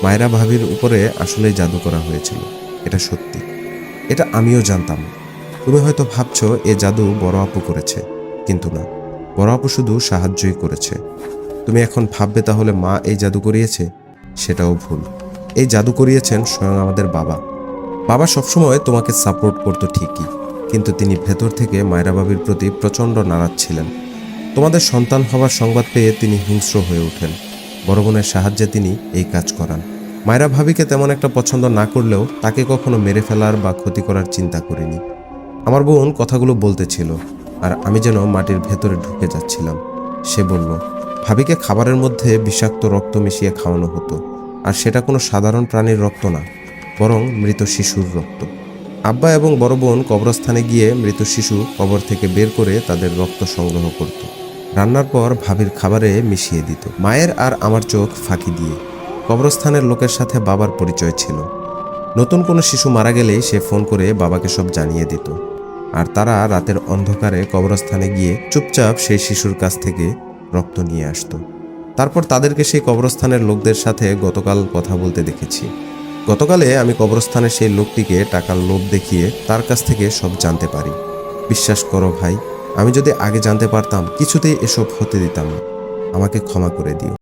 মায়েরা ভাবির উপরে আসলেই জাদু করা হয়েছিল, এটা সত্যি। এটা আমিও জানতাম। তুমি হয়তো ভাবছো এ জাদু বড় আপু করেছে, কিন্তু না, বড় আপু শুধু সাহায্যই করেছে। তুমি এখন ভাববে তাহলে মা এই জাদু করিয়েছে, সেটাও ভুল। এই জাদু করিয়েছেন স্বয়ং আমাদের বাবা। বাবা সবসময় তোমাকে সাপোর্ট করতো ঠিকই, কিন্তু তিনি ভেতর থেকে মায়রা ভাবির প্রতি প্রচণ্ড নারাজ ছিলেন। তোমাদের সন্তান হওয়ার সংবাদ পেয়ে তিনি হিংস্র হয়ে ওঠেন। বড় বোনের সাহায্যে তিনি এই কাজ করান। মায়রা ভাবিকে তেমন একটা পছন্দ না করলেও তাকে কখনো মেরে ফেলার বা ক্ষতি করার চিন্তা করিনি। আমার বোন কথাগুলো বলতেছিল, আর আমি যেন মাটির ভেতরে ঢুকে যাচ্ছিলাম। সে বলল, ভাবিকে খাবারের মধ্যে বিষাক্ত রক্ত মিশিয়ে খাওয়ানো হতো, আর সেটা কোনো সাধারণ প্রাণীর রক্ত না, বরং মৃত শিশুর রক্ত। আব্বা এবং বড় বোন কবরস্থানে গিয়ে মৃত শিশু কবর থেকে বের করে তাদের রক্ত সংগ্রহ করত। রান্নার পর ভাবির খাবারে মিশিয়ে দিত। মায়ের আর আমার চোখ ফাঁকি দিয়ে। কবরস্থানের লোকের সাথে বাবার পরিচয় ছিল। নতুন কোনো শিশু মারা গেলেই সে ফোন করে বাবাকে সব জানিয়ে দিত, আর তারা রাতের অন্ধকারে কবরস্থানে গিয়ে চুপচাপ সেই শিশুর কাছ থেকে রক্ত নিয়ে আসতো। তারপর তাদেরকে সেই কবরস্থানের লোকদের সাথে গতকাল কথা বলতে দেখেছি। গতকালে আমি কবরস্থানের সেই লোকটিকে টাকার লোভ দেখিয়ে তার কাছ থেকে সব জানতে পারি। বিশ্বাস করো ভাই, আমি যদি আগে জানতে পারতাম কিছুতেই এসব হতে দিতাম না। আমাকে ক্ষমা করে দিও।